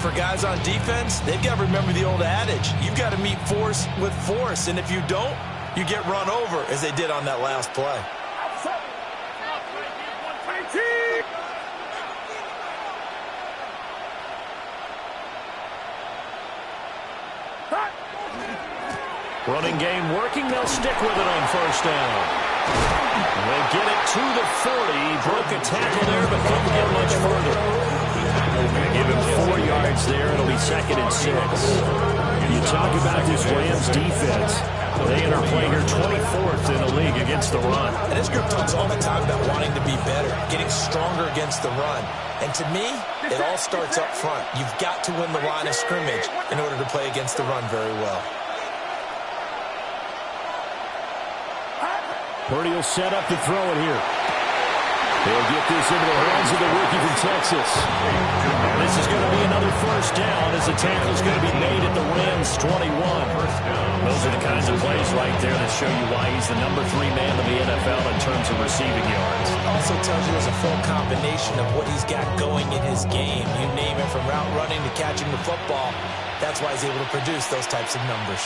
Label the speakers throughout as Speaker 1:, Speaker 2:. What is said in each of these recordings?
Speaker 1: for guys on defense, they've got to remember the old adage. You've got to meet force with force, and if you don't, you get run over, as they did on that last play.
Speaker 2: Running game working. They'll stick with it on first down. They get it to the 40. Broke a tackle there, but couldn't get much further. Going to give him 4 yards there. It'll be 2nd and 6. You talk about this Rams defense. They enter play here 24th in the league against the run.
Speaker 1: And this group talks all the time about wanting to be better, getting stronger against the run. And to me, it all starts up front. You've got to win the line of scrimmage in order to play against the run very well.
Speaker 2: Purdy will set up to throw it here. He'll get this into the hands of the rookie from Texas. And this is going to be another first down as the tackle is going to be made at the Rams 21. Those are the kinds of plays right there that show you why he's the number 3 man in the NFL in terms of receiving yards.
Speaker 1: It also tells you there's a full combination of what he's got going in his game. You name it, from route running to catching the football. That's why he's able to produce those types of numbers.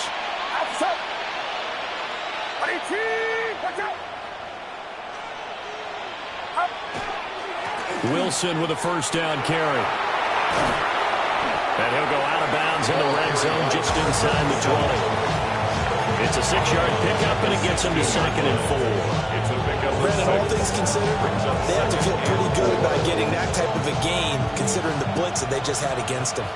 Speaker 2: Wilson with a first down carry. And he'll go out of bounds in the red zone just inside the 20. It's a 6-yard pickup, and it gets him to 2nd and 4.
Speaker 1: Brandon, all things considered, they have to feel pretty good about getting that type of a gain, considering the blitz that they just had against them.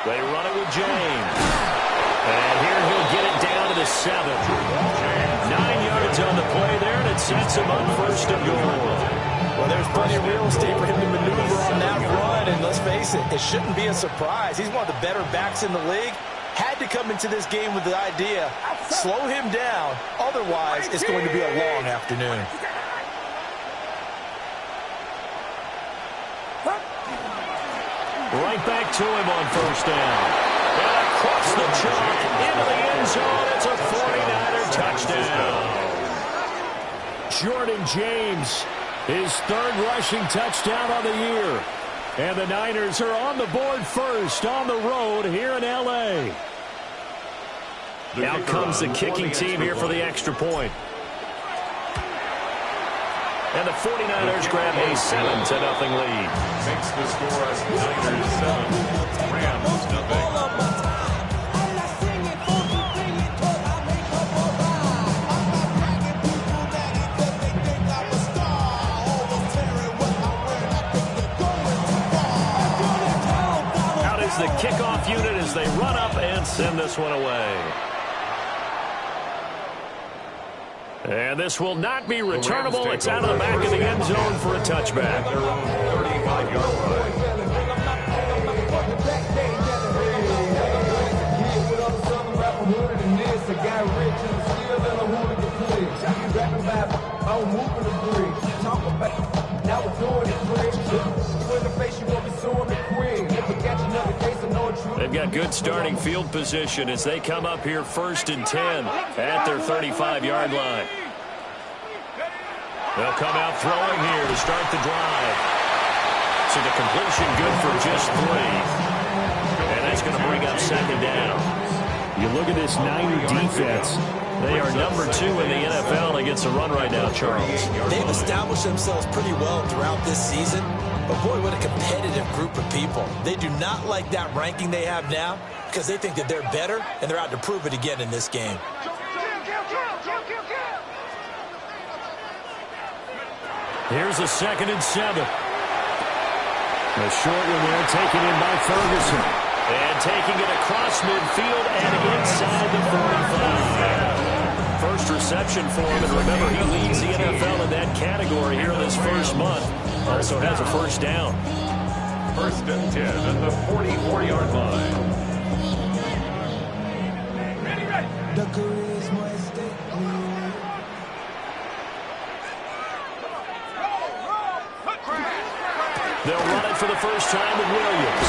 Speaker 2: They run it with James. And here he'll get it down to the 7. 9 yards on the play there, and it sets him up 1st and goal.
Speaker 1: Well, there's plenty of real estate for him to maneuver on that run, and let's face it, it shouldn't be a surprise. He's one of the better backs in the league. Had to come into this game with the idea, slow him down, otherwise it's going to be a long afternoon.
Speaker 2: Right back to him on first down. And across the chalk into the end zone. It's a 49er touchdown. Jordan James, his 3rd rushing touchdown on the year. And the Niners are on the board first on the road here in L.A. Now comes the kicking team here for the extra point. And the 49ers grab a 7-0 lead.
Speaker 3: Makes the score as Niners 7, Rams nothing.
Speaker 2: Out is the kickoff unit as they run up and send this one away. And this will not be returnable. It's out of the back of the end zone for a touchback.
Speaker 3: Their own 35-yard line.
Speaker 2: They've got good starting field position as they come up here 1st and 10 at their 35-yard line. They'll come out throwing here to start the drive. So the completion good for just 3. And that's going to bring up 2nd down. You look at this Niner defense. They are number 2 in the NFL against the run right now, Charles.
Speaker 1: They've established themselves pretty well throughout this season. But boy, what a competitive group of people. They do not like that ranking they have now because they think that they're better, and they're out to prove it again in this game.
Speaker 2: Here's a 2nd and 7. The short one there taken in by Ferguson. And taking it across midfield and inside the 45. First reception for him, and remember, he leads the NFL in that category here in this first month. Also has a first down.
Speaker 3: 1st and 10 at the 44-yard line.
Speaker 2: They'll run it for the first time with Williams.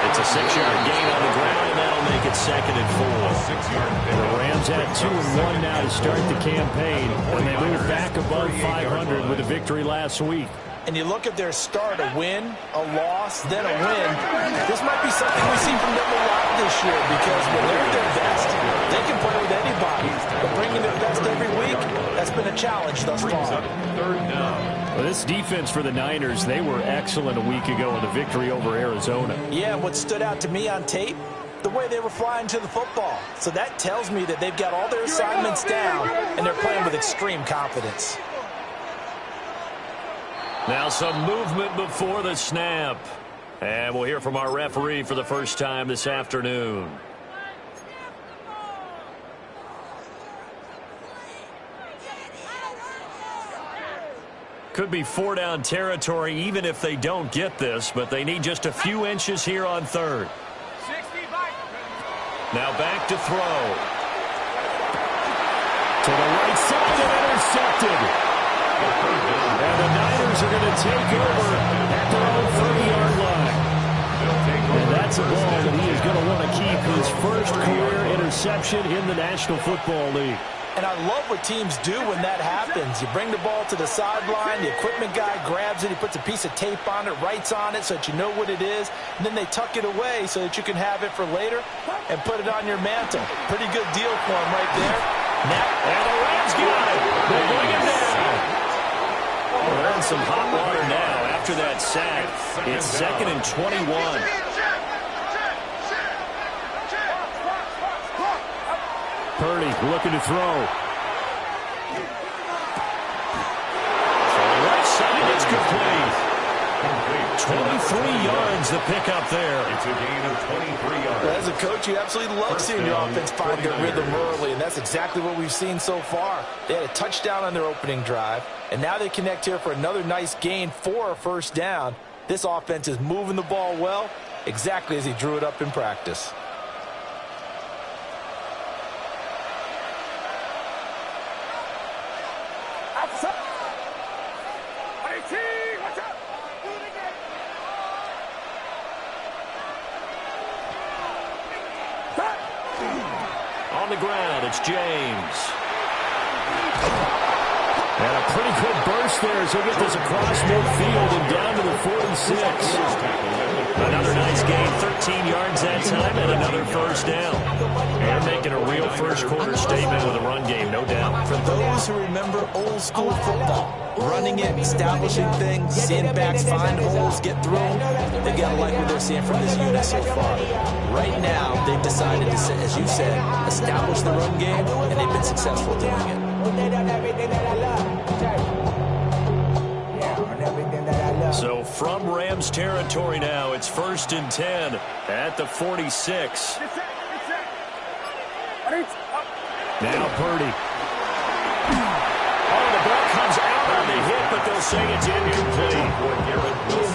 Speaker 2: It's It's a 6-yard gain on the ground, and that'll make it 2nd and 4.
Speaker 3: 6-yard
Speaker 4: The Rams had 2-1 now to start the campaign, and they moved back above 500 with a victory last week.
Speaker 1: And you look at their start, a win, a loss, then a win. This might be something we see from them a lot this year because when they're at their best, they can play with anybody. But bringing their best every week, that's been a challenge thus far.
Speaker 3: 3rd down.
Speaker 4: Well, this defense for the Niners, they were excellent a week ago in the victory over Arizona.
Speaker 1: Yeah, what stood out to me on tape, the way they were flying to the football. So that tells me that they've got all their assignments down, and they're playing with extreme confidence.
Speaker 2: Now some movement before the snap. And we'll hear from our referee for the first time this afternoon. Could be 4-down territory even if they don't get this, but they need just a few inches here on 3rd. Now back to throw.
Speaker 4: To the right side and intercepted. And the Niners are going to take over at their own 30-yard line. And that's a ball that he is going to want to keep his first career interception in the National Football League.
Speaker 1: And I love what teams do when that happens. You bring the ball to the sideline, the equipment guy grabs it, he puts a piece of tape on it, writes on it so that you know what it is, and then they tuck it away so that you can have it for later and put it on your mantle. Pretty good deal for him right there. Now,
Speaker 2: and the Rams got it. They bring him down. We're in some hot water now after that sack. It's 2nd and 21.
Speaker 4: Purdy looking to throw.
Speaker 2: Right side, it's complete. 23 yards the pickup there.
Speaker 3: It's a gain of 23 yards.
Speaker 1: as a coach, you absolutely love seeing your offense find their rhythm early, and that's exactly what we've seen so far. They had a touchdown on their opening drive, and now they connect here for another nice gain for a 1st down. This offense is moving the ball well, exactly as he drew it up in practice.
Speaker 2: On the ground, it's James.
Speaker 4: And a pretty good burst there as he'll get this across midfield and down to the 46.
Speaker 2: Another nice gain, 13 yards that time, and another 1st down. They're making a real first-quarter statement with a run game, no doubt.
Speaker 1: For those who remember old-school football, running it, establishing things, seeing backs find holes, get through them, they've got to like what they're seeing from this unit so far. Right now, they've decided to, as you said, establish the run game, and they've been successful doing it.
Speaker 2: So from Rams territory now, it's 1st and 10 at the 46.
Speaker 4: Now Purdy.
Speaker 2: Oh, the ball comes out on the hit, but they'll say it's incomplete.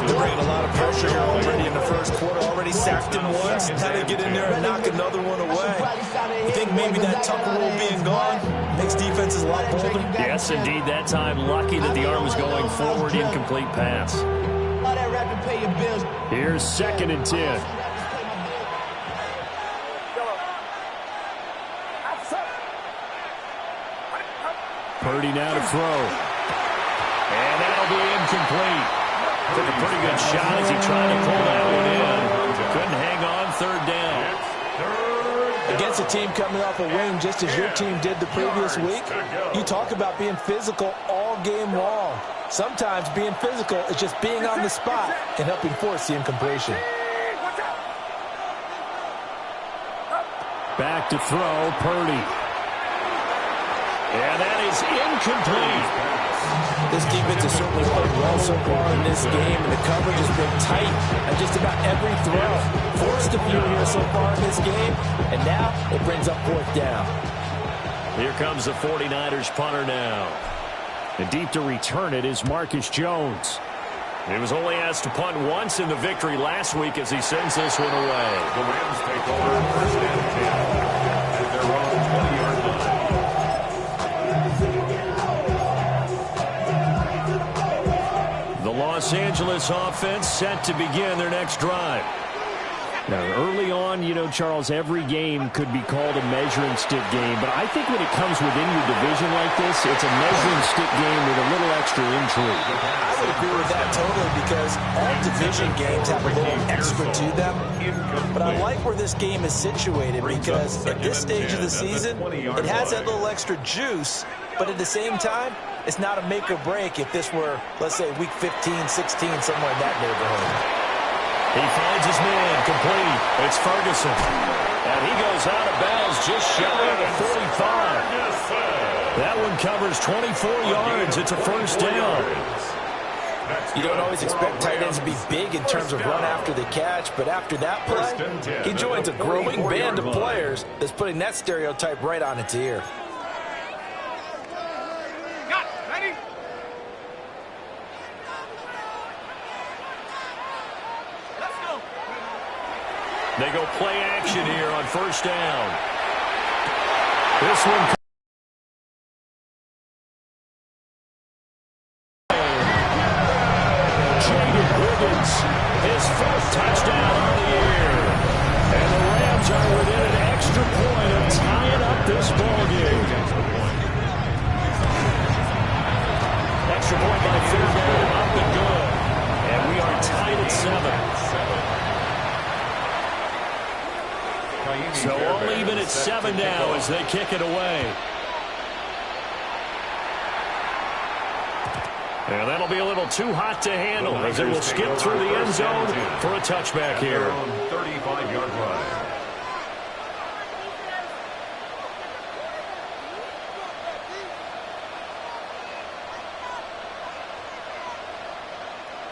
Speaker 1: They're bringing a lot of pressure here already in the 1st quarter. Already sacked him once. How they get in there and knock another one away. You think maybe that tuck rule being gone makes defenses a lot bolder?
Speaker 2: Yes, indeed. That time, lucky that the arm was going forward. Incomplete pass.
Speaker 4: Here's 2nd and 10. Purdy now to throw.
Speaker 2: And that'll be incomplete. Took a pretty good shot as he tried to pull that one in. Couldn't hang on, 3rd down.
Speaker 1: Against a team coming off a win just as your team did the previous week, you talk about being physical all game long. Sometimes being physical is just being on the spot and helping force the incompletion.
Speaker 4: Back to throw, Purdy.
Speaker 2: And that is incomplete.
Speaker 1: This defense has certainly played well so far in this game, and the coverage has been tight on just about every throw. Forced a few here so far in this game, and now it brings up 4th down.
Speaker 2: Here comes the 49ers punter now.
Speaker 4: And deep to return it is Marcus Jones.
Speaker 2: He was only asked to punt once in the victory last week as he sends this one away.
Speaker 3: The Rams take over 1st and 10 at their own 20-yard line.
Speaker 2: The Los Angeles offense set to begin their next drive.
Speaker 4: Now, early on, you know, Charles, every game could be called a measuring stick game. But I think when it comes within your division like this, it's a measuring stick game with a little extra intrigue.
Speaker 1: I would agree with that totally because all division games have a little extra to them. But I like where this game is situated because at this stage of the season, it has that little extra juice. But at the same time, it's not a make or break if this were, let's say, week 15, 16, somewhere in that neighborhood.
Speaker 2: He finds his man, complete. It's Ferguson. And he goes out of bounds just shy of the 45. That one covers 24 yards. It's a first down.
Speaker 1: You don't always expect tight ends to be big in terms of run after the catch, but after that play, he joins a growing band of players that's putting that stereotype right on its ear.
Speaker 2: They go play action here on first down. This one. Jaden Higgins, his first touchdown on the year. And the Rams are within an extra point of tying up this ballgame. Extra point by Fairbairn, up and good. And we are tied at 7. So all even at 7 now as they kick it away. And that'll be a little too hot to handle as it will skip through the end zone for a touchback here.
Speaker 3: 35-yard line.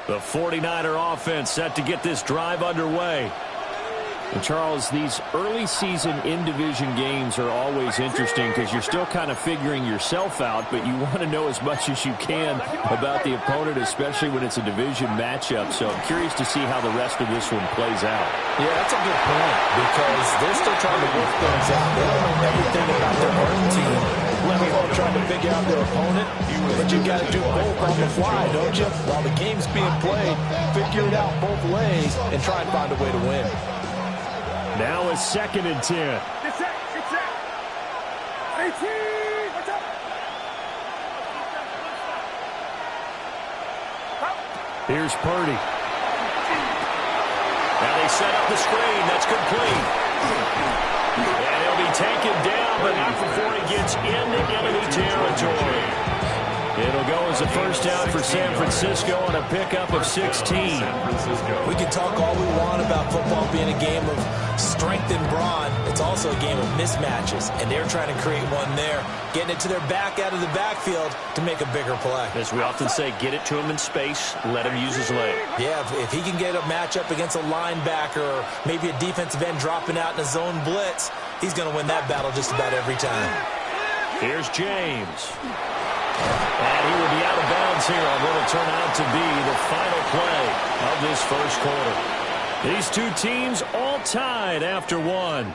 Speaker 2: The 49er offense set to get this drive underway.
Speaker 4: And Charles, these early season in-division games are always interesting because you're still kind of figuring yourself out, but you want to know as much as you can about the opponent, especially when it's a division matchup. So I'm curious to see how the rest of this one plays out.
Speaker 1: Yeah, that's a good point because they're still trying to work things out. They don't know everything about their own team, let alone trying to figure out their opponent. But you got to do both on the fly, don't you? While the game's being played, figure it out both ways and try and find a way to win.
Speaker 4: Now it's 2nd and 10. Here's Purdy.
Speaker 2: Now they set up the screen. That's complete. And he'll be taken down, but not before he gets into enemy territory. It'll go as a first down for San Francisco on a pickup of 16.
Speaker 1: We can talk all we want about football being a game of strength and brawn. It's also a game of mismatches, and they're trying to create one there, getting it to their back out of the backfield to make a bigger play.
Speaker 2: As we often say, get it to him in space, let him use his leg.
Speaker 1: Yeah, if he can get a matchup against a linebacker or maybe a defensive end dropping out in a zone blitz, he's going to win that battle just about every time.
Speaker 2: Here's James. And he will be out of bounds here on what will turn out to be the final play of this first quarter. These two teams all tied after one.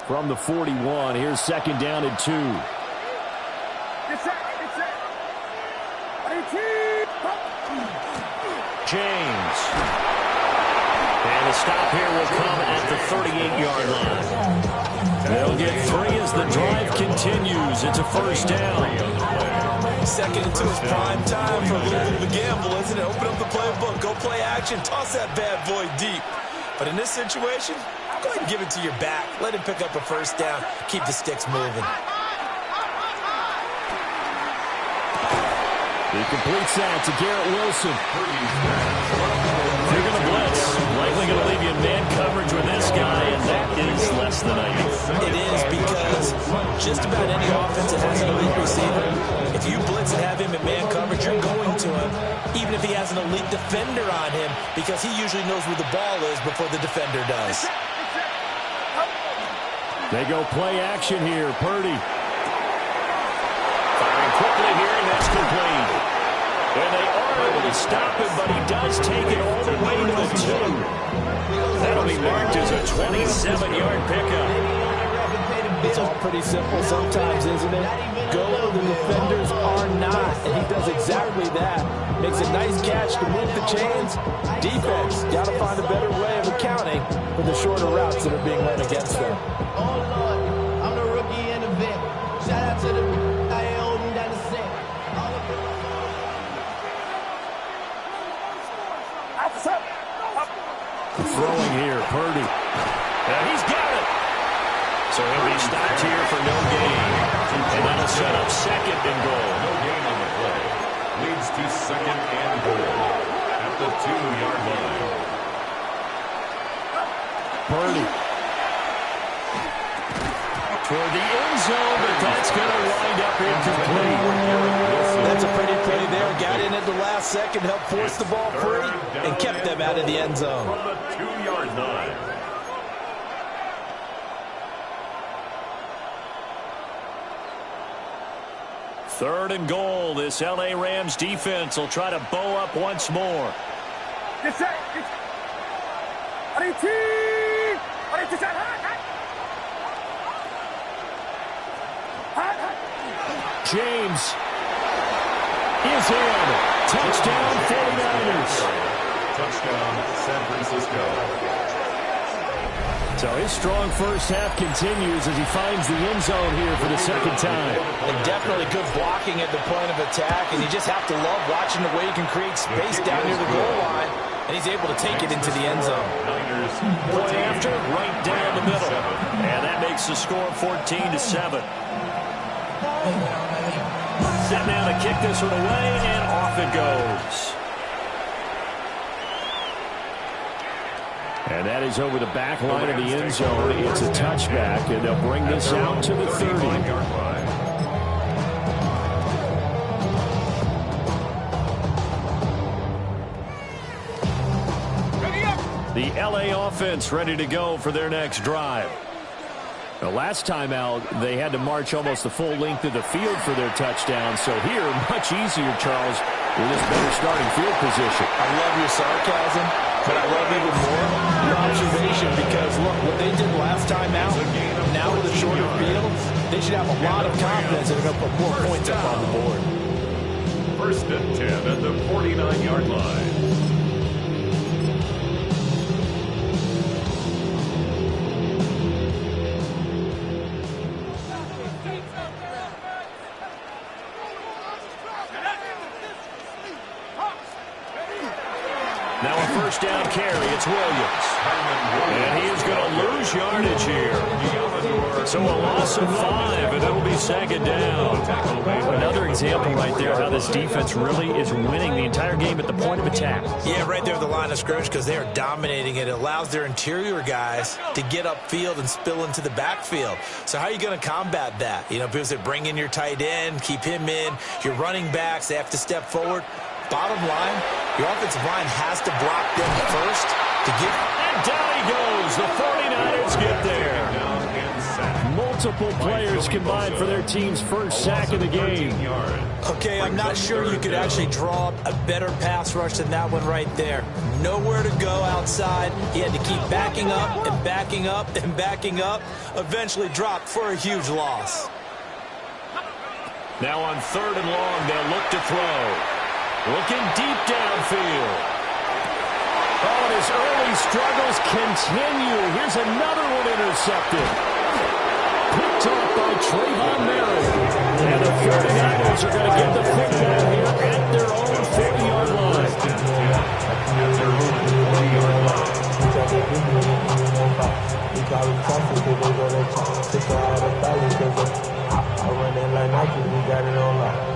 Speaker 4: From the 41, here's 2nd down and 2.
Speaker 2: James. And the stop here will come at the 38-yard line. They'll get 3 as the drive continues. It's a first down.
Speaker 1: 2nd and 2 is prime time for a little bit of a gamble, isn't it? Open up the playbook, go play action, toss that bad boy deep. But in this situation, go ahead and give it to your back. Let him pick up a first down. Keep the sticks moving.
Speaker 4: He completes that to Garrett Wilson.
Speaker 2: If you're going to blitz, likely going to leave you in man coverage with this guy, and that is less than ideal.
Speaker 1: It is because just about any offense that has an elite receiver, if you blitz and have him in man coverage, you're going to him, even if he has an elite defender on him, because he usually knows where the ball is before the defender does.
Speaker 4: They go play action here. Purdy.
Speaker 2: to stop him, but he does take it all the way to the 2. That'll be marked as a 27-yard pickup.
Speaker 1: It's all pretty simple sometimes, isn't it? Go where the defenders are not, and he does exactly that. Makes a nice catch to move the chains. Defense got to find a better way of accounting for the shorter routes that are being run against them.
Speaker 5: Oh, Lord, I'm the rookie in the vet. Shout out to the I ain't holding down the set.
Speaker 4: Throwing here, Purdy.
Speaker 2: He's got it. So he'll be stopped here for no gain. And that'll set up second and goal.
Speaker 3: No gain on the play. Leads to second and goal at the 2-yard line.
Speaker 4: Purdy.
Speaker 2: Toward the end zone, but that's going to wind up incomplete.
Speaker 1: That's a pretty play there. Got in at the last second, helped force the ball free, and kept them out of the end zone.
Speaker 3: From the 2-yard line.
Speaker 2: Third and goal. This L.A. Rams defense will try to bow up once more.
Speaker 4: James is in. Touchdown, 49ers.
Speaker 3: Touchdown, San Francisco.
Speaker 4: So his strong first half continues as he finds the end zone here for the second time.
Speaker 1: And definitely good blocking at the point of attack, and you just have to love watching the way he can create space down near the goal line, and he's able to take it into the end zone.
Speaker 2: Point after, right down the middle. And that makes the score 14-7. Set now to kick this one away, and off it goes.
Speaker 4: And that is over the back line of the end zone. It's a touchback, and they'll bring this out to the 30. The L.A. offense ready to go for their next drive. The last time out, they had to march almost the full length of the field for their touchdown. So here, much easier, Charles, with this better starting field position.
Speaker 1: I love your sarcasm, but I love even more your observation because, look, what they did last time out, now with a shorter field, they should have a lot of confidence that they're going to put more points up on the board.
Speaker 3: First and 10 at the 49-yard line.
Speaker 2: Now a first down carry. It's Williams. And he is going to lose yardage here. So a loss of 5, and it'll be second down.
Speaker 4: Another example right there how this defense really is winning the entire game at the point of attack.
Speaker 1: Yeah, right there at the line of scrimmage because they are dominating it. It allows their interior guys to get upfield and spill into the backfield. So how are you going to combat that? You know, because they bring in your tight end, keep him in. Your running backs, they have to step forward. Bottom line, your offensive line has to block them first to get.
Speaker 2: And down he goes. The 49ers get there.
Speaker 4: Multiple players combined for their team's first sack of the game.
Speaker 1: Okay, I'm not sure you could actually draw up a better pass rush than that one right there. Nowhere to go outside. He had to keep backing up and backing up and backing up. Eventually dropped for a huge loss.
Speaker 2: Now on third and long, they'll look to throw. Looking deep downfield.
Speaker 4: Oh, and his early struggles continue. Here's another one intercepted. Picked off by Trayvon Merritt. And the 49ers are going to get the football here at their own 40-yard line.
Speaker 5: I run that like Nike, we got it all out.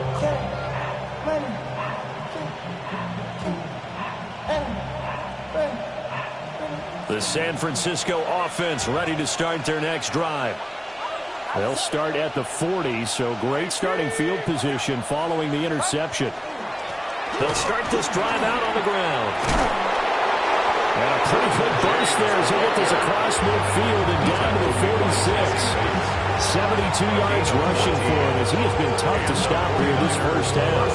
Speaker 2: The San Francisco offense ready to start their next drive.
Speaker 4: They'll start at the 40, so great starting field position following the interception.
Speaker 2: They'll start this drive out on the ground.
Speaker 4: And a pretty good burst there as he get this across midfield and down to the 46. 72 yards rushing for him as he has been tough to stop here this first half.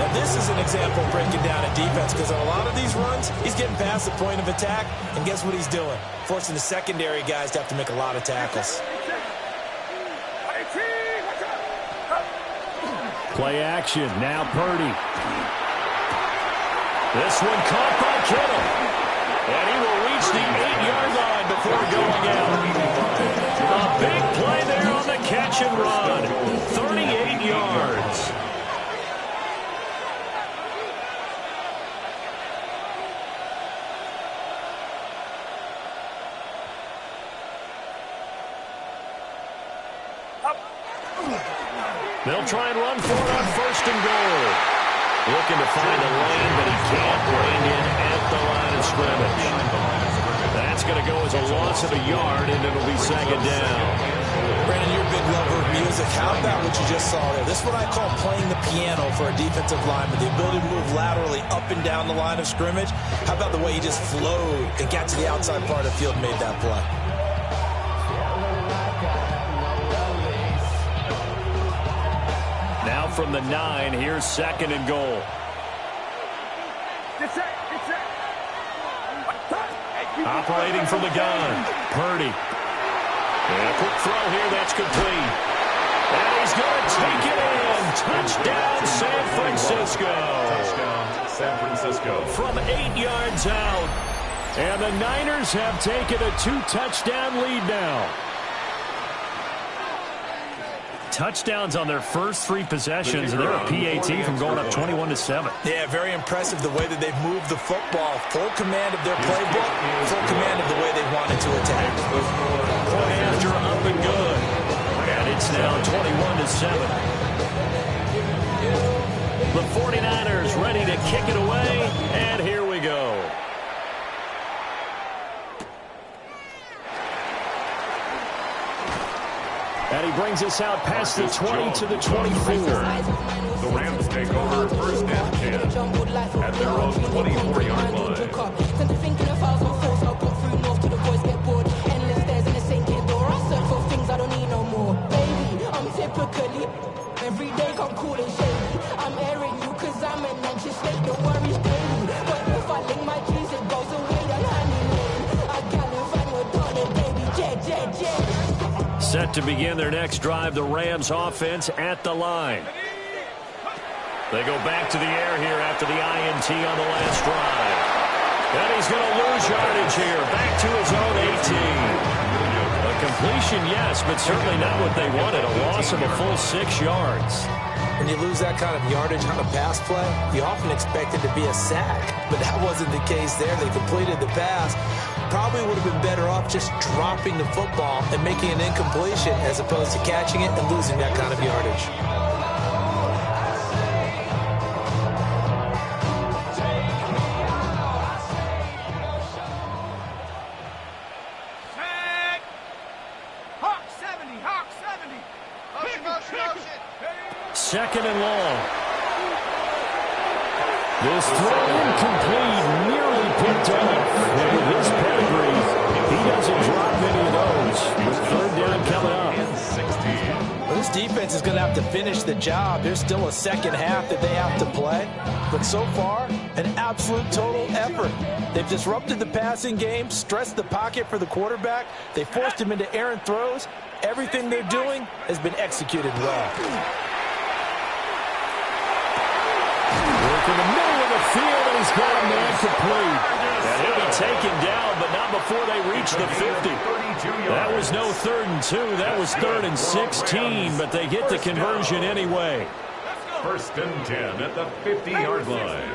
Speaker 1: And this is an example of breaking down a defense, because on a lot of these runs, he's getting past the point of attack, and guess what he's doing? Forcing the secondary guys to have to make a lot of tackles.
Speaker 4: Play action. Now Purdy. This one caught by Kittle. And he will reach the 8-yard line before going out. A big play there on the catch and run. 38 yards. They'll try and run for it on 1st and goal. Looking to find a lane, but he can't rein in at the line of scrimmage. That's going to go as a loss of a yard, and it'll be 2nd down.
Speaker 1: Brandon, you're a big lover of music. How about what you just saw there? This is what I call playing the piano for a defensive lineman. The ability to move laterally up and down the line of scrimmage. How about the way he just flowed and got to the outside part of the field and made that play?
Speaker 4: Now from the 9, here's 2nd and goal. Operating from the gun, Purdy. And a quick throw here, that's complete. And he's going to take it in. Touchdown, San Francisco.
Speaker 3: Touchdown, San Francisco.
Speaker 4: From 8 yards out. And the Niners have taken a 2-touchdown lead now. Touchdowns on their first 3 possessions, and they're a PAT from going up 21-7.
Speaker 1: Yeah, very impressive the way that they've moved the football. Full command of their playbook, full command of the way they wanted to attack.
Speaker 4: Point after up and good. And it's now 21-7. The 49ers ready to kick it away, and here we go. And he brings us out past the 20 to the 24.
Speaker 3: The Rams take over 1st and 10 at their own 24-yard line.
Speaker 6: Every day come cool and shady. I'm airing you cause I'm an anxious state. Don't worry, daily. But if I link my keys, it goes away. I'm honey. I can't find your daughter, baby. Jet.
Speaker 4: Set to begin their next drive, the Rams offense at the line. They go back to the air here after the INT on the last drive. And he's going to lose yardage here. Back to his own 18. A completion, yes, but certainly not what they wanted. A loss of a full 6 yards.
Speaker 1: When you lose that kind of yardage on a pass play, you often expect it to be a sack. But that wasn't the case there. They completed the pass. Probably would have been better off just dropping the football and making an incompletion as opposed to catching it and losing that kind of yardage.
Speaker 4: Second and long. This throw incomplete, nearly picked off. And with his pedigree, he doesn't drop any of those. With 3rd down coming up.
Speaker 1: Well, this defense is going to have to finish the job. There's still a second half that they have to play. But so far, an absolute total effort. They've disrupted the passing game, stressed the pocket for the quarterback. They forced him into errant throws. Everything they're doing has been executed well.
Speaker 4: Work in the middle of the field, and he's got a man complete. And he'll be taken down, but not before they reach the 50. That was no 3rd and 2. That was 3rd and 16, but they get the conversion anyway.
Speaker 3: 1st and 10 at the 50-yard line.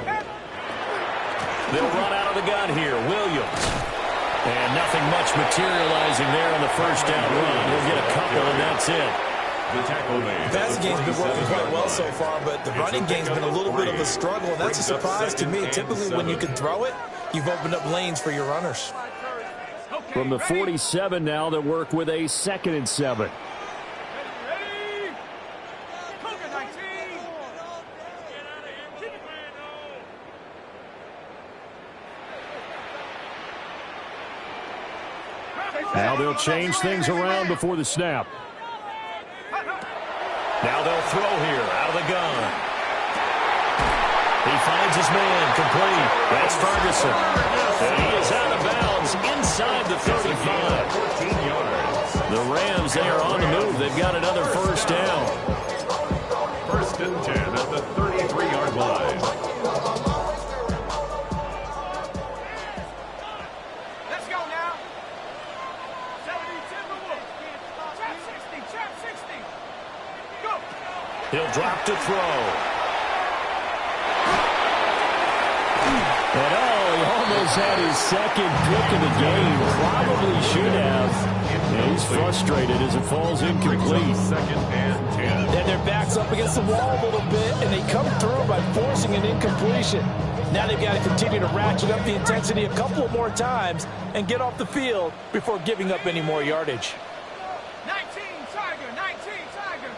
Speaker 4: They'll run out of the gun here. Williams. And nothing much materializing there on the 1st down run. He'll get a couple, and that's it.
Speaker 3: The tackle made.
Speaker 1: The passing game's been working quite well so far, but the running game's been a little bit of a struggle, and that's a surprise to me. Typically, when you can throw it, you've opened up lanes for your runners.
Speaker 4: From the 47 now, they work with a 2nd and 7. Now they'll change things around before the snap. Now they'll throw here out of the gun.
Speaker 2: He finds his man, complete. That's Ferguson. And he is out of bounds inside the 35.
Speaker 3: 14 yards.
Speaker 2: The Rams, they are on the move. They've got another first down.
Speaker 3: First and 10 at the 33-yard line.
Speaker 7: Let's go now. 70, trap 60, trap 60. Go.
Speaker 2: He'll drop to throw.
Speaker 4: And he almost had his second pick of the game. Probably should have. And he's frustrated as it falls incomplete.
Speaker 3: Second and 10.
Speaker 1: And their back's up against the wall a little bit, and they come through by forcing an incompletion. Now they've got to continue to ratchet up the intensity a couple more times and get off the field before giving up any more yardage.
Speaker 7: 19, Tiger, 19, Tiger.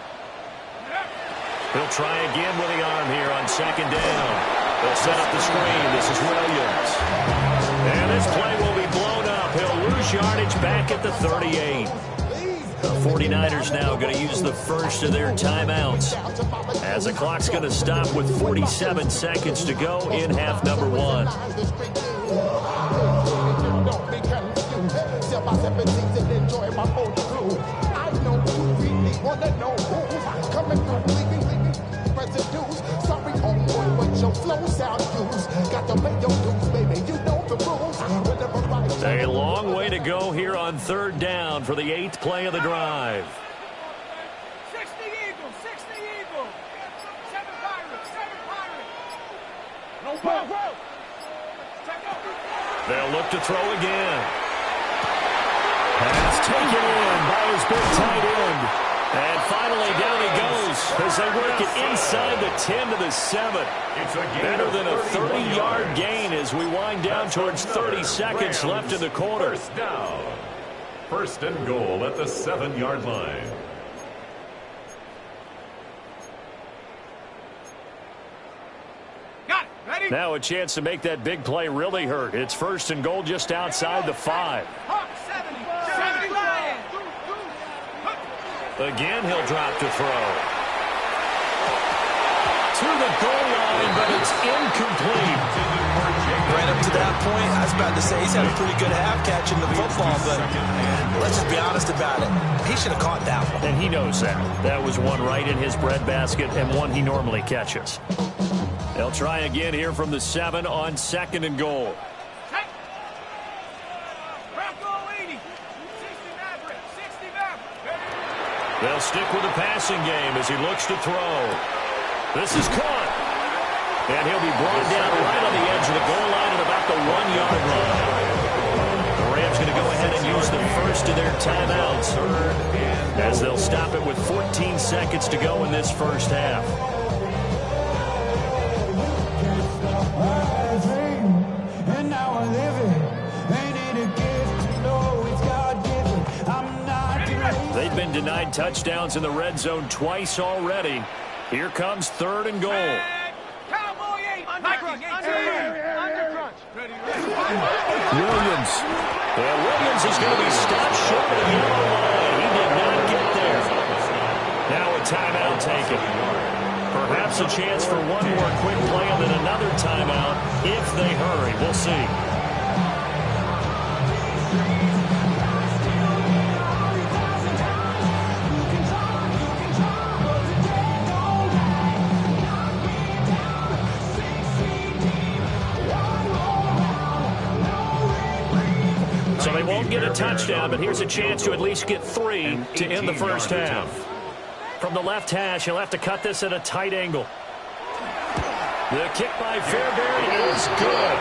Speaker 2: He'll try again with the arm here on second down. They'll set up the screen. This is Williams. And this play will be blown up. He'll lose yardage back at the 38. The 49ers now going to use the first of their timeouts, as the clock's going to stop with 47 seconds to go in half number one. A long way to go here on third down for the 8th play of the drive.
Speaker 7: 60 Eagles, 60 Eagles. 7 Pirates, 7 Pirates. No ball.
Speaker 2: They'll look to throw again.
Speaker 4: Pass taken in by his big tight end.
Speaker 2: And finally down he goes as they work it inside the 10 to the 7. Better than a 30-yard gain as we wind down towards 30 seconds left in the quarter.
Speaker 3: First down. First and goal at the 7-yard line.
Speaker 7: Got it. Ready?
Speaker 2: Now a chance to make that big play really hurt. It's first and goal just outside the 5.
Speaker 7: Hawk 70, 70 Lion.
Speaker 2: Again, he'll drop to throw. To the goal line, but it's incomplete.
Speaker 1: Right up to that point, I was about to say he's had a pretty good half catching the football, but let's just be honest about it. He should have caught that one.
Speaker 2: And he knows that. That was one right in his breadbasket and one he normally catches. They'll try again here from the 7 on second and goal. They'll stick with the passing game as he looks to throw. This is caught. And he'll be brought down right on the edge of the goal line at about the 1-yard line. The Rams going to go ahead and use the first of their timeouts as they'll stop it with 14 seconds to go in this first half.
Speaker 6: And now I live it. Ain't it a gift to know it's God-given? I'm not
Speaker 2: They've been denied touchdowns in the red zone twice already. Here comes third and goal.
Speaker 7: Cowboy 8. Under crunch.
Speaker 2: Williams. Yeah, Williams is going to be stopped short of the yellow line. He did not get there. Now a timeout taken. Perhaps a chance for one more quick play and then another timeout if they hurry. We'll see. So they won't get a touchdown, but here's a chance to at least get 3 to end the first half. From the left hash, he'll have to cut this at a tight angle. The kick by Fairbairn is good.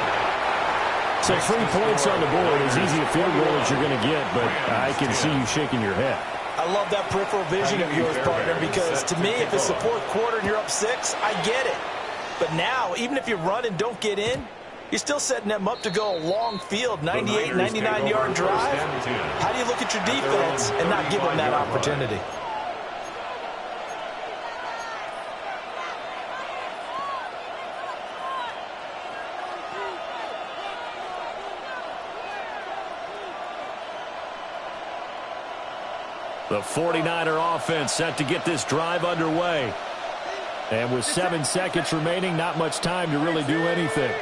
Speaker 4: So 3 points on the board, as easy a field goal as you're going to get, but I can see you shaking your head.
Speaker 1: I love that peripheral vision of yours, partner, because to me, if it's the fourth quarter and you're up 6, I get it. But now, even if you run and don't get in, you're still setting them up to go a long field, 98, 99-yard drive. How do you look at your defense and not give them that opportunity?
Speaker 2: The 49er offense set to get this drive underway.
Speaker 4: And with 7 seconds remaining, not much time to really do anything.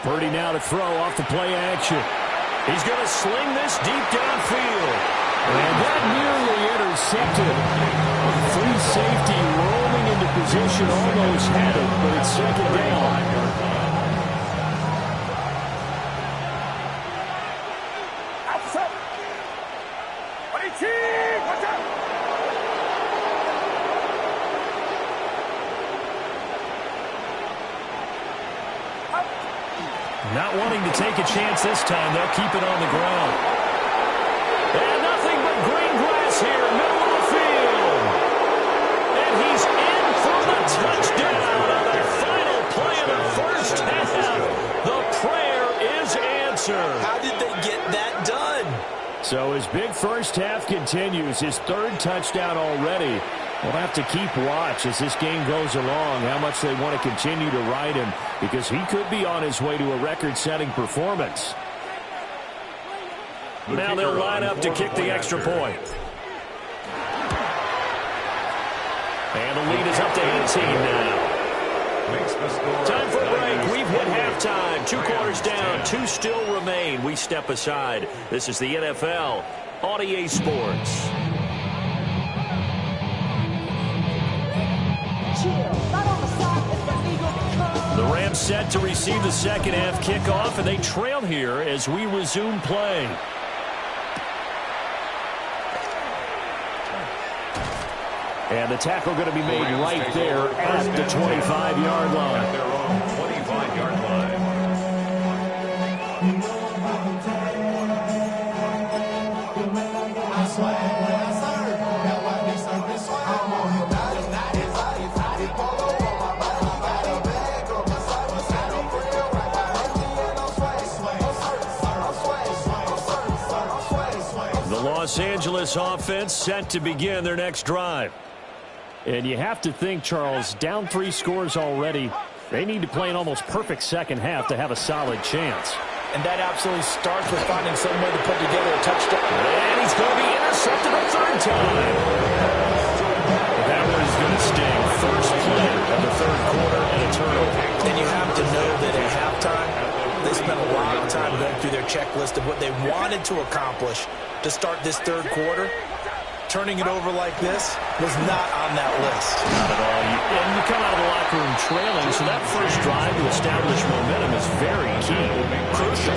Speaker 4: Purdy now to throw off the play action.
Speaker 2: He's going to sling this deep downfield.
Speaker 4: And that nearly intercepted. Free safety rolling into position, almost had it, but it's second down.
Speaker 2: Not wanting to take a chance this time, they'll keep it on the ground. And nothing but green grass here, middle of the field. And he's in for the touchdown on the final play of the first half. The prayer is answered.
Speaker 1: How did they get that done?
Speaker 4: So his big first half continues, his 3rd touchdown already. We'll have to keep watch as this game goes along, how much they want to continue to ride him, because he could be on his way to a record-setting performance.
Speaker 2: Now they'll line up to kick the extra point. And the lead is up to 18 now. Time for a break. We've hit halftime. 2 quarters down. 2 still remain. We step aside. This is the NFL on EA Sports. The Rams set to receive the second half kickoff, and they trail here as we resume play.
Speaker 4: And the tackle going to be made right there at the 25-yard line.
Speaker 3: At their own 25-yard line.
Speaker 2: The Los Angeles offense set to begin their next drive.
Speaker 4: And you have to think, Charles, down 3 scores already. They need to play an almost perfect second half to have a solid chance.
Speaker 1: And that absolutely starts with finding some way to put together a touchdown.
Speaker 2: And he's going to be intercepted a 3rd time. That one is going to sting. First play of the 3rd quarter and a turnover.
Speaker 1: And you have to know that at halftime, they spent a lot of time going through their checklist of what they wanted to accomplish to start this 3rd quarter. Turning it over like this was not on that list.
Speaker 2: Not at all. And you come out of the locker room trailing, so that first drive to establish momentum is very key. Crucial.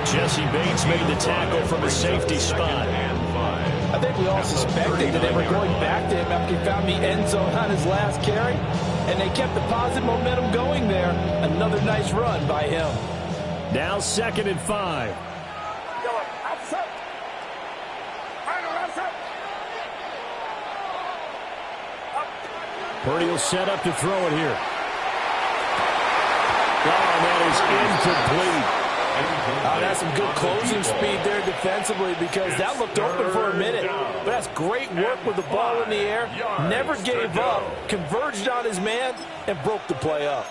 Speaker 2: Jesse Bates made the tackle from a safety spot.
Speaker 1: I think we all suspected that they were going back to him after he found the end zone on his last carry, and they kept the positive momentum going there. Another nice run by him.
Speaker 4: Now 2nd and 5. Purdy will set up to throw it here. Oh, that is incomplete.
Speaker 1: Oh, that's some good closing speed there defensively, because that looked open for a minute. But that's great work with the ball in the air. Never gave up, converged on his man, and broke the play up.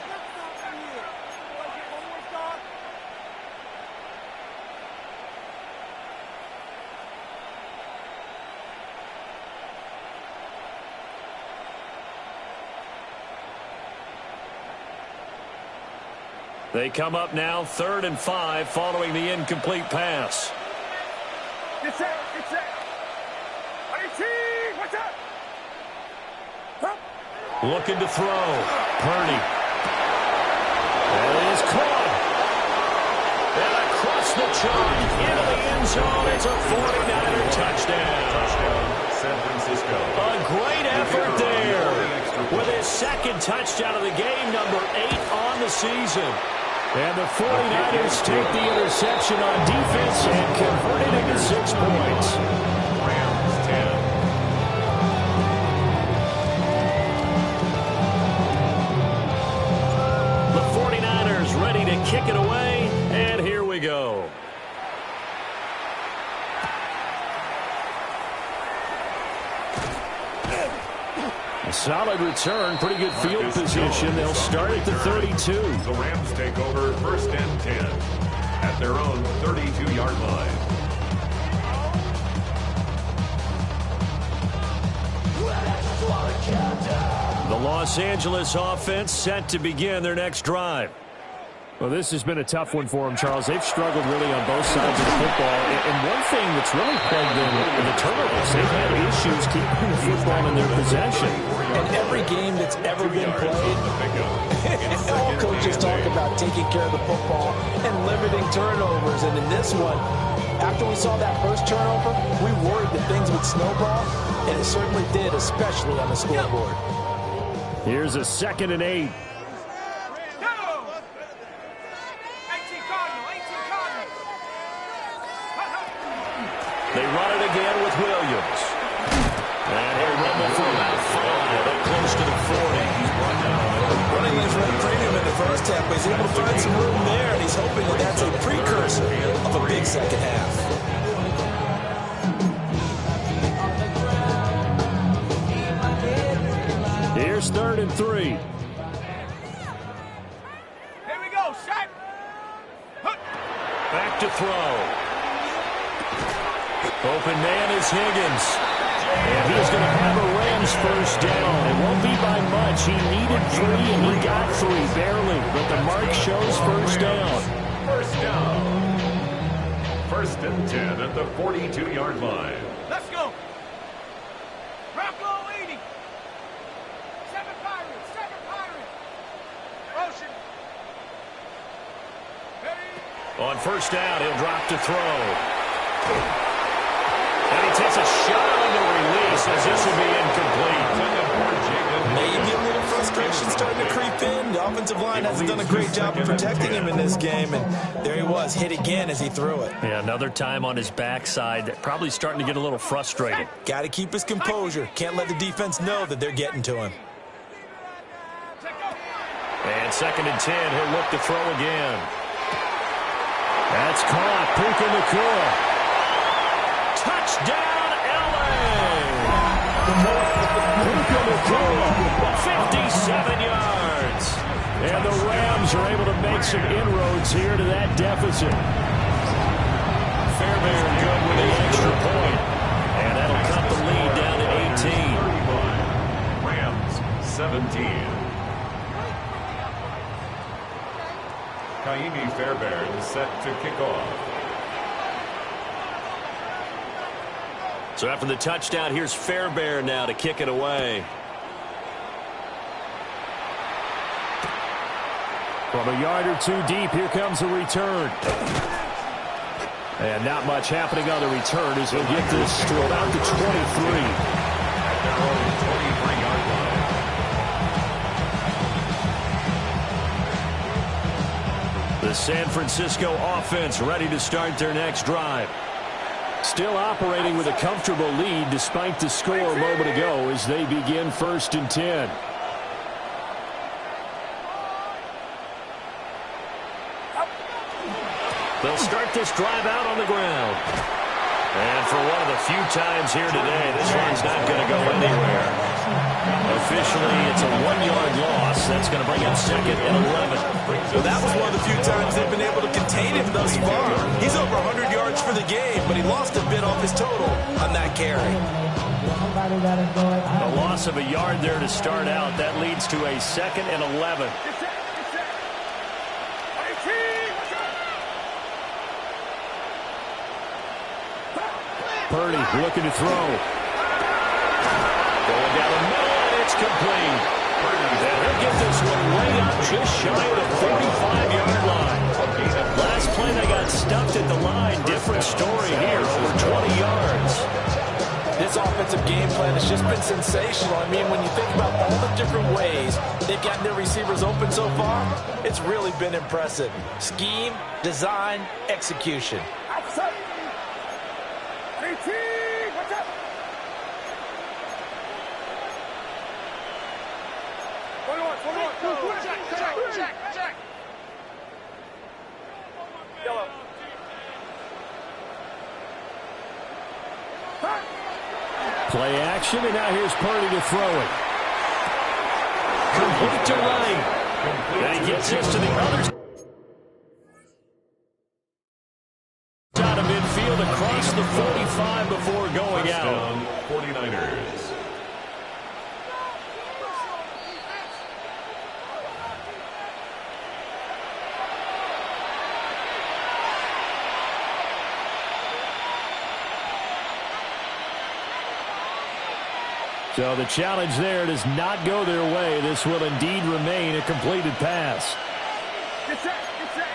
Speaker 2: They come up now 3rd and 5 following the incomplete pass.
Speaker 7: Get set, get set. Watch out.
Speaker 2: Looking to throw. Purdy. That is caught. And across the chalk into the end zone. It's a 49er touchdown.
Speaker 3: San Francisco.
Speaker 2: A great effort there with his 2nd touchdown of the game, number 8 on the season.
Speaker 4: And the 49ers take the interception on defense and convert it into 6 points.
Speaker 3: Rams 10.
Speaker 2: The 49ers ready to kick it away, and here we go.
Speaker 4: A solid return, pretty good field position. They'll start at the 32.
Speaker 3: The Rams take over 1st and 10 at their own 32-yard line.
Speaker 2: The Los Angeles offense set to begin their next drive.
Speaker 4: Well, this has been a tough one for them, Charles. They've struggled really on both sides of the football. And one thing that's really plagued them in the turnovers, they've had issues keeping the football in their possession.
Speaker 1: In every game that's ever been played, all coaches talk about taking care of the football and limiting turnovers. And in this one, after we saw that first turnover, we worried that things would snowball, and it certainly did, especially on the scoreboard.
Speaker 4: Here's a 2nd and 8.
Speaker 2: They run it again with Williams. And he'll rumble for about 5, up close to the 40. He's brought down.
Speaker 1: Running his run premium in the first half, but he's able to find some room there, and he's hoping that that's a precursor of a big second half.
Speaker 4: Here's 3rd and 3.
Speaker 7: Here we go, set.
Speaker 2: Back to throw. Open man is Higgins.
Speaker 4: And he's going to have a Rams first down. It won't be by much. He needed 3, and he got 3, barely. But the mark shows first down.
Speaker 3: First down. 1st and 10 at the 42-yard line.
Speaker 7: Let's go. Rocklow 80. 7 Pirates, 7 Pirates. Motion. Ready.
Speaker 2: On first down, he'll drop to throw. And he takes a shot on the release as this will be incomplete.
Speaker 1: Maybe a little frustration starting to creep in. The offensive line hasn't done a great job of protecting him in this game, and there he was, hit again as he threw it.
Speaker 2: Yeah, another time on his backside, probably starting to get a little frustrated.
Speaker 1: Got to keep his composure. Can't let the defense know that they're getting to him.
Speaker 2: And 2nd and 10, he'll look to throw again.
Speaker 4: That's caught. Puka Nacua.
Speaker 2: Touchdown, L.A.
Speaker 4: Puka Nacua.
Speaker 2: 57 yards.
Speaker 4: And the Rams are able to make some inroads here to that deficit.
Speaker 2: Fairbairn good with the extra point. And that'll cut the lead down to 18.
Speaker 3: Rams 17. Kaimi Fairbairn set to kick off.
Speaker 2: So after the touchdown, here's Fairbairn now to kick it away.
Speaker 4: From a yard or 2 deep, here comes a return. And not much happening on the return as he'll get this to about the 23.
Speaker 3: At their own 23-yard line.
Speaker 2: The San Francisco offense ready to start their next drive.
Speaker 4: Still operating with a comfortable lead despite the score a moment ago as they begin 1st and 10.
Speaker 2: They'll start this drive out on the ground. And for one of the few times here today, this one's not going to go anywhere. Officially, it's a 1-yard loss. That's going to bring up 2nd and 11.
Speaker 1: Well, that was one of the few times they've been able to contain him thus far. He's over 100 yards for the game, but he lost a bit off his total on that carry.
Speaker 2: A loss of a yard there to start out. That leads to a 2nd and 11.
Speaker 4: Purdy looking to throw.
Speaker 2: Going down the middle, and it's complete. And he'll get this one way up just shy of the 45-yard line. Last play, they got stuffed at the line. Different story here, over 20 yards.
Speaker 1: This offensive game plan has just been sensational. I mean, when you think about all the different ways they've gotten their receivers open so far, it's really been impressive. Scheme, design, execution.
Speaker 4: Play action, and now here's Purdy to throw it.
Speaker 2: Complete to right. And he gets this to the other side of midfield across the 45 before going out.
Speaker 3: 49ers.
Speaker 4: So the challenge there does not go their way. This will indeed remain a completed pass.
Speaker 7: Get set, get set.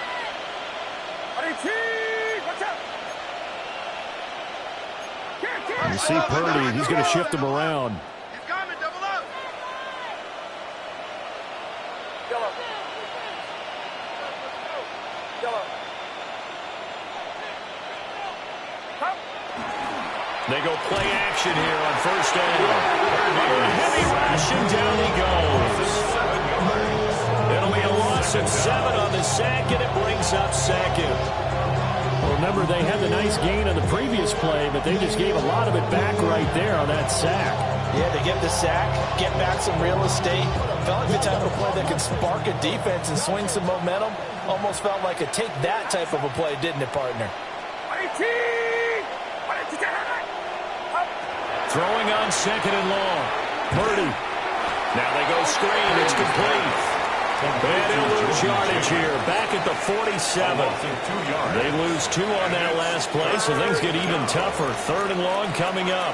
Speaker 7: Watch out.
Speaker 4: You see Purdy, he's going to shift him around.
Speaker 7: He's coming, double up. Yellow. Yellow.
Speaker 2: They go play action here on first down. Heavy rush, and down he goes. It'll be a loss of 7 on the sack, and it brings up second.
Speaker 4: Well, remember, they had the nice gain on the previous play, but they just gave a lot of it back right there on that sack.
Speaker 1: Yeah, they get the sack, get back some real estate. Felt like the type of play that could spark a defense and swing some momentum. Almost felt like a take that type of a play, didn't it, partner?
Speaker 2: Throwing on second and long. Purdy. Now they go screen. It's complete. And he'll lose yardage here. Back at the 47. They lose 2 on that last play, so things get even tougher. Third and long coming up.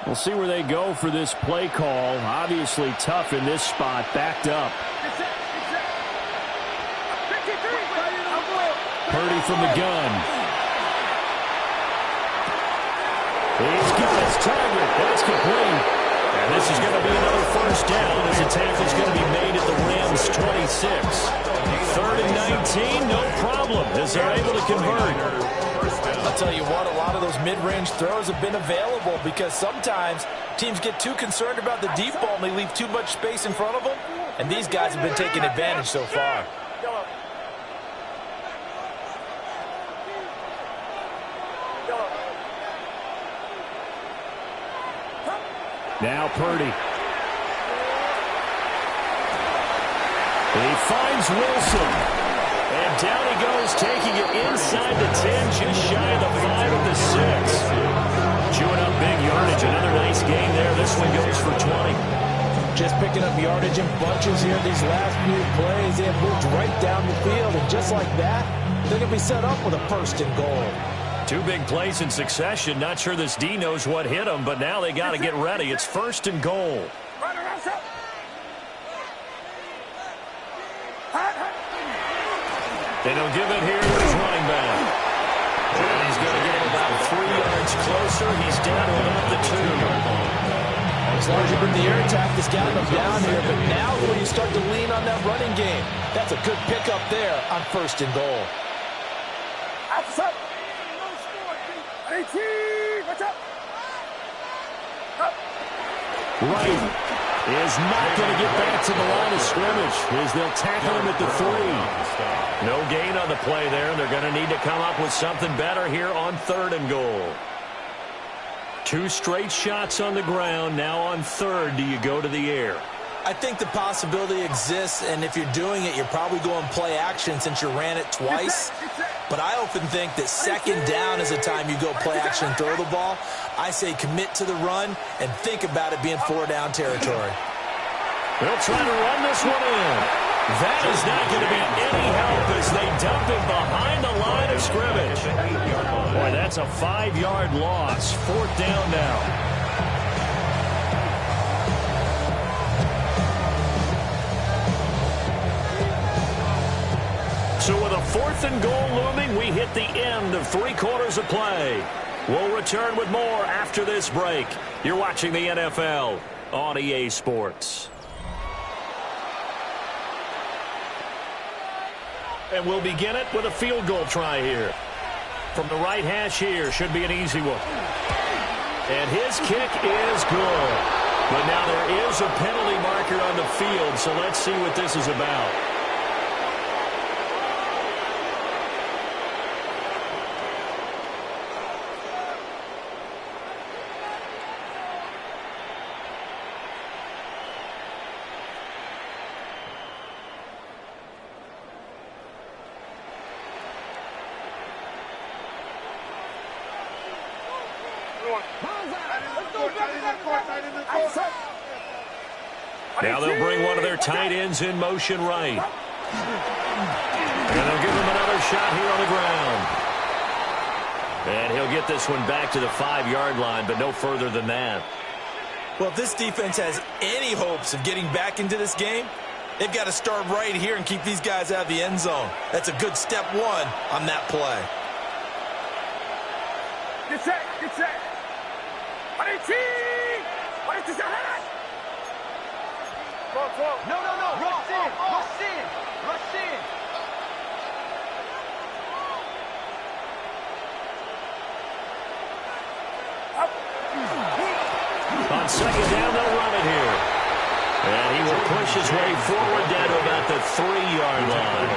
Speaker 4: We'll see where they go for this play call. Obviously tough in this spot, backed up. Purdy from the gun. He's got his target. That's complete.
Speaker 2: And this is going to be another first down as the tackle's going to be made at the Rams' 26. Third and 19, no problem, as they're able to convert.
Speaker 1: I'll tell you what, a lot of those mid-range throws have been available because sometimes teams get too concerned about the deep ball and they leave too much space in front of them. And these guys have been taking advantage so far.
Speaker 4: Now Purdy. He finds Wilson. And down he goes, taking it inside the 10, just shy of the 5 at the 6. Chewing up big yardage. Another nice game there. This one goes for 20.
Speaker 1: Just picking up yardage in bunches here these last few plays. They have moved right down the field, and just like that, they're going to be set up with a first and goal.
Speaker 2: 2 big plays in succession. Not sure this D knows what hit them, but now they got to get ready. It's first and goal. And he'll give it here to his running back. And he's going to get him about 3 yards closer. He's down to about the 2-yard line.
Speaker 1: As long as you bring the air attack, that's got him down here. But now when you start to lean on that running game, that's a good pickup there on first and goal.
Speaker 4: Right is not going to get back to the line of scrimmage as they'll tackle him at the 3.
Speaker 2: No gain on the play there. They're going to need to come up with something better here on third and goal. 2 straight shots on the ground. Now on third, do you go to the air?
Speaker 1: I think the possibility exists, and if you're doing it, you're probably going play action since you ran it twice. But I often think that second down is the time you go play action and throw the ball. I say commit to the run and think about it being 4-down territory.
Speaker 2: They'll try to run this one in. That is not going to be any help as they dump him behind the line of scrimmage. Boy, that's a 5-yard loss. 4th down now. So with a 4th and goal looming, we hit the end of 3 quarters of play. We'll return with more after this break. You're watching the NFL on EA Sports. And we'll begin it with a field goal try here. From the right hash here, should be an easy one. And his kick is good. But now there is a penalty marker on the field, so let's see what this is about. Now they'll bring one of their tight ends in motion right. And they'll give him another shot here on the ground. And he'll get this one back to the 5-yard line, but no further than that.
Speaker 1: Well, if this defense has any hopes of getting back into this game, they've got to start right here and keep these guys out of the end zone. That's a good step one on that play.
Speaker 7: Get set, get set. No, no, no. Rush in, rush in, rush in.
Speaker 2: On second down, they'll run it here. And he will push his way forward down to about the 3-yard line.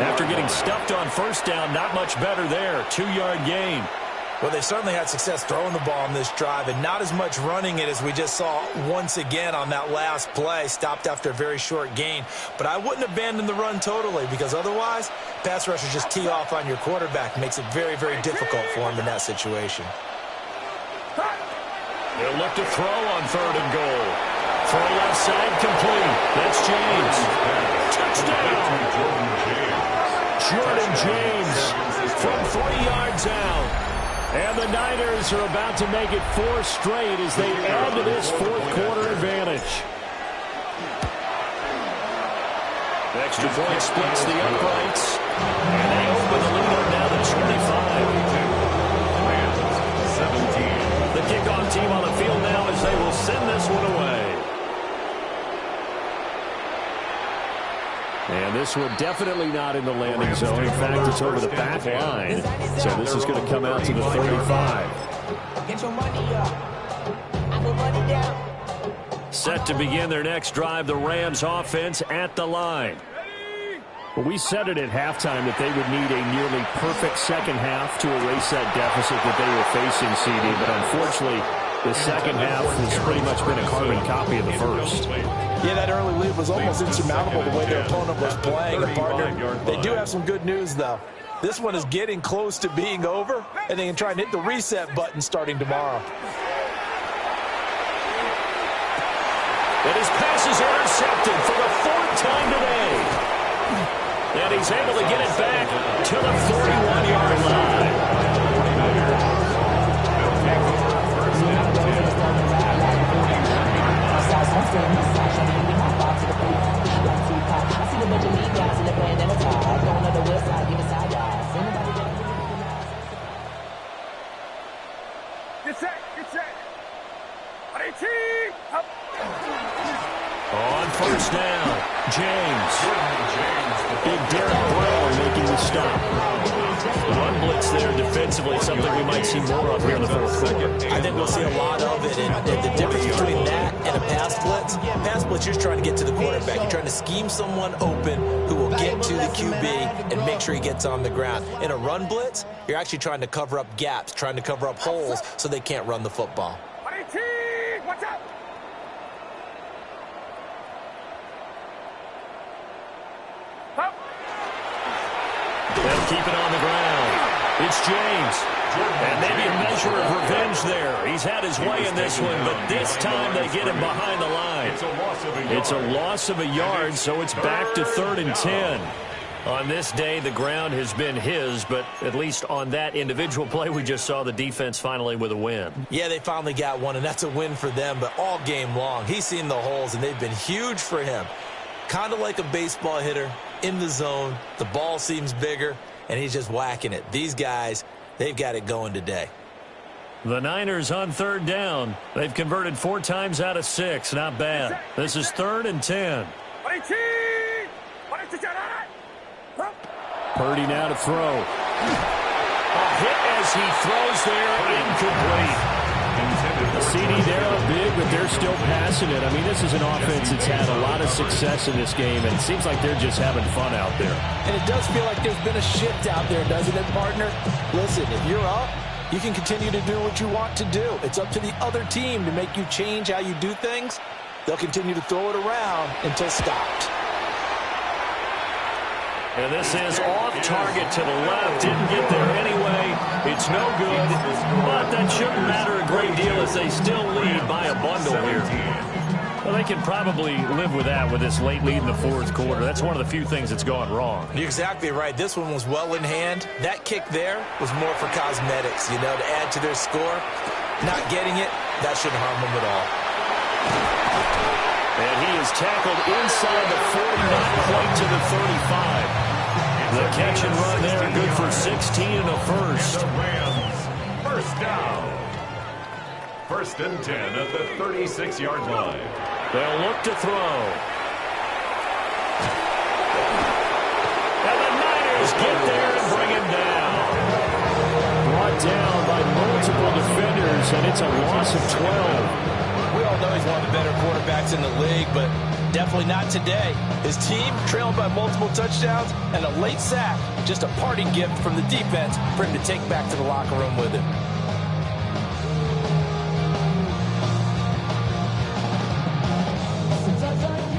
Speaker 2: After getting stuffed on first down, not much better there. 2-yard gain.
Speaker 1: Well, they certainly had success throwing the ball on this drive and not as much running it as we just saw once again on that last play. Stopped after a very short gain. But I wouldn't abandon the run totally because otherwise, pass rushers just tee off on your quarterback. Makes it very, very difficult for him in that situation.
Speaker 2: They'll look to throw on 3rd and goal. Throw left side complete. That's James. Touchdown! Jordan James from 3 yards out. And the Niners are about to make it 4 straight as they add to this 4th quarter advantage. The extra point splits the uprights. And they open the lead up now to 25. 17. The kickoff team on the field now as they will send this one away.
Speaker 4: And this one definitely not in the landing zone. In fact, it's over the back line. So this is going to come out to the 35.
Speaker 6: Get your money up. I put money down.
Speaker 2: Set to begin their next drive, the Rams offense at the line.
Speaker 4: Well, we said it at halftime that they would need a nearly perfect second half to erase that deficit that they were facing, CD. But unfortunately, the second half has pretty much been a carbon copy of the first.
Speaker 1: Yeah, that early lead was almost insurmountable the way their opponent was playing. And partner, they do have some good news, though. This one is getting close to being over, and they can try and hit the reset button starting tomorrow.
Speaker 2: And his pass is intercepted for the 4th time today. And he's able to get it back to the 41-yard line.
Speaker 7: Get set, get set.
Speaker 2: On first down, James.
Speaker 4: Big Derek Brown making the stop.
Speaker 2: Run blitz there defensively, something we might see more of here in the 4th quarter.
Speaker 1: I think we'll see a lot of it. And the difference between that and a pass blitz, you're trying to get to the quarterback. You're trying to scheme someone open who will get to the QB and make sure he gets on the ground. In a run blitz, you're actually trying to cover up gaps, trying to cover up holes so they can't run the football.
Speaker 7: Watch out.
Speaker 2: They'll keep it on the ground. It's James. And maybe a measure of revenge there. He's had his way in this one, but this time they get him behind the line. It's a loss of a yard, so it's back to 3rd and 10. On this day, the ground has been his, but at least on that individual play, we just saw the defense finally with a win.
Speaker 1: Yeah, they finally got one, and that's a win for them, but all game long, he's seen the holes, and they've been huge for him. Kind of like a baseball hitter in the zone. The ball seems bigger, and he's just whacking it. These guys, they've got it going today.
Speaker 2: The Niners on 3rd down. They've converted 4 times out of 6. Not bad. This is 3rd and 10.
Speaker 4: Purdy now to throw.
Speaker 2: A hit as he throws there, incomplete.
Speaker 4: CD, they're up big, but they're still passing it. I mean, this is an offense that's had a lot of success in this game, and it seems like they're just having fun out there.
Speaker 1: And it does feel like there's been a shift out there, doesn't it, partner? Listen, if you're up, you can continue to do what you want to do. It's up to the other team to make you change how you do things. They'll continue to throw it around until stopped.
Speaker 2: And this is off target to the left. Didn't get there anyway. It's no good. But that shouldn't matter a great deal as they still lead by a bundle here.
Speaker 4: Well, they can probably live with that with this late lead in the fourth quarter. That's one of the few things that's gone wrong.
Speaker 1: You're exactly right. This one was well in hand. That kick there was more for cosmetics, to add to their score. Not getting it, that shouldn't harm them at all.
Speaker 4: And he is tackled inside the 40, not quite to the 35. The catch and run there, good for 16 and a first.
Speaker 3: And the Rams, first down. First and 10 at the 36-yard line.
Speaker 4: They'll look to throw. And the Niners get there and bring him down. Brought down by multiple defenders, and it's a loss of 12.
Speaker 1: We all know he's one of the better quarterbacks in the league, but definitely not today. His team trailing by multiple touchdowns and a late sack. Just a parting gift from the defense for him to take back to the locker room with him.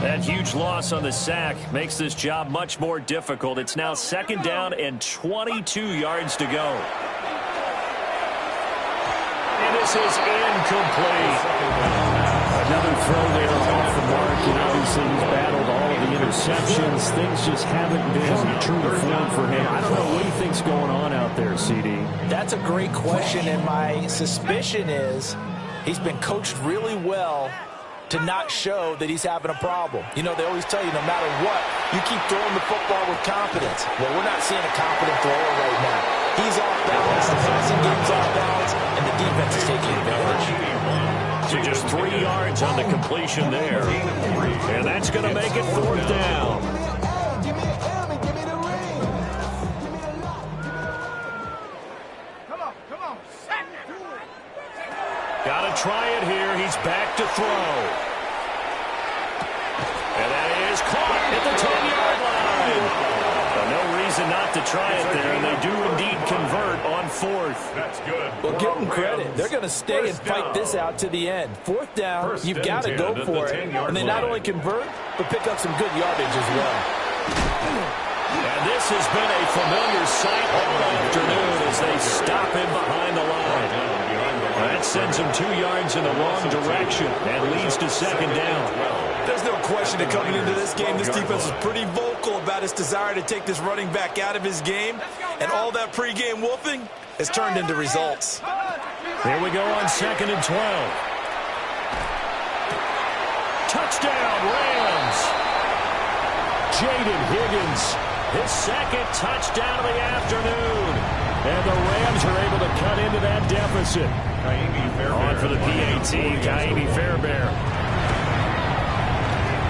Speaker 4: That huge loss on the sack makes this job much more difficult. It's now second down and 22 yards to go. And this is incomplete. Another throw there off the mark, and obviously he's battled all of the interceptions. Things just haven't been true to form for him. I don't know what he thinks going on out there, CD.
Speaker 1: That's a great question, and my suspicion is he's been coached really well to not show that he's having a problem. They always tell you no matter what, you keep throwing the football with confidence. Well, we're not seeing a confident thrower right now. He's off balance, the passing game's off balance, and the defense is taking advantage.
Speaker 4: So just 3 yards on the completion there. And that's going to make it fourth down. Got to try it here. He's back to throw. And that is caught at the 10-yard line. No reason not to try it there, and they do indeed convert on fourth.
Speaker 3: That's good.
Speaker 1: Well, give them credit. They're going to stay and fight this out to the end. Fourth down, you've got to go for it. And they not only convert, but pick up some good yardage as well.
Speaker 4: And this has been a familiar sight all afternoon as they stop him behind the line. That sends him 2 yards in the wrong direction and leads to second down.
Speaker 1: There's no question that coming into this game, this defense was pretty vocal about its desire to take this running back out of his game. And all that pregame wolfing has turned into results.
Speaker 4: Here we go on second and 12. Touchdown, Rams. Jaden Higgins, his second touchdown of the afternoon. And the Rams are able to cut into that deficit. On for the PAT, Kaimi Fairbairn.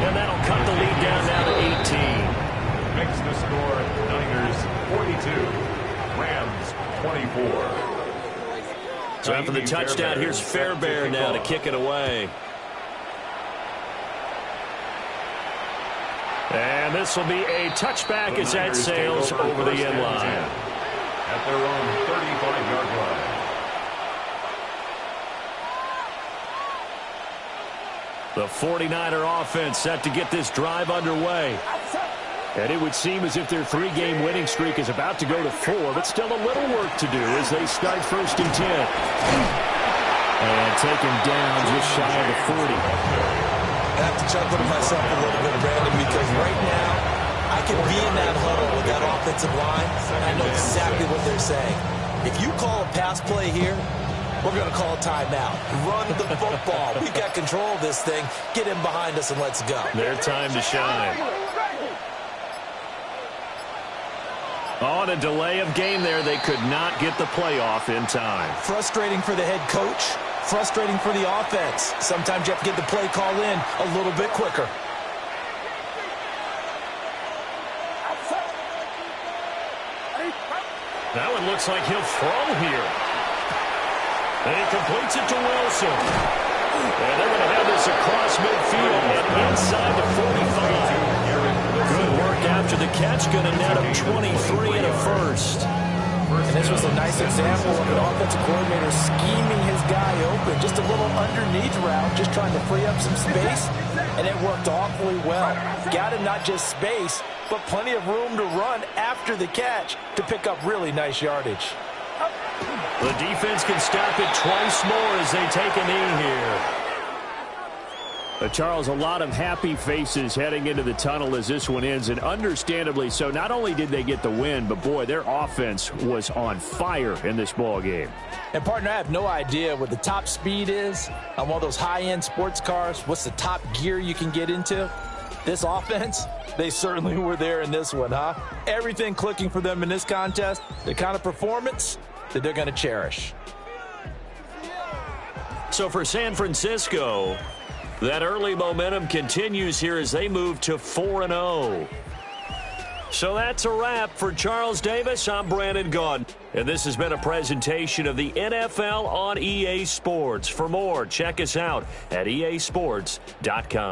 Speaker 4: And that'll cut the lead down now to 18.
Speaker 3: Makes the score Niners 42, Rams 24.
Speaker 4: So after the touchdown, here's Fairbairn now to kick it away. And this will be a touchback as that sails over the end line.
Speaker 3: At their own 35-yard line.
Speaker 4: The 49er offense set to get this drive underway. And it would seem as if their 3-game winning streak is about to go to 4, but still a little work to do as they start first and 10. And taken down just shy of the 40.
Speaker 1: I have to chuckle to myself a little bit, Brandon, because right now I can be in that huddle with that offensive line, and I know exactly what they're saying. If you call a pass play here, we're going to call a timeout. Run the football. We've got control of this thing. Get him behind us and let's go.
Speaker 4: Their time to shine. On a delay of game there, they could not get the playoff in time.
Speaker 1: Frustrating for the head coach. Frustrating for the offense. Sometimes you have to get the play call in a little bit quicker.
Speaker 4: Now it looks like he'll throw here. And he completes it to Wilson. And they're going to have this across midfield and inside the 45. Good work after the catch. Going to net him 23 and a first.
Speaker 1: And this was a nice example of an offensive coordinator scheming his guy open. Just a little underneath route, just trying to free up some space. And it worked awfully well. Got him not just space, but plenty of room to run after the catch to pick up really nice yardage.
Speaker 4: The defense can stop it twice more as they take a knee here. Charles, a lot of happy faces heading into the tunnel as this one ends, and understandably so. Not only did they get the win, but, boy, their offense was on fire in this ball game.
Speaker 1: And, partner, I have no idea what the top speed is on one of those high-end sports cars. What's the top gear you can get into? This offense, they certainly were there in this one, huh? Everything clicking for them in this contest, the kind of performance that they're going to cherish.
Speaker 2: So for San Francisco, that early momentum continues here as they move to 4-0. So that's a wrap for Charles Davis. I'm Brandon Gaudin, and this has been a presentation of the NFL on EA Sports. For more, check us out at easports.com.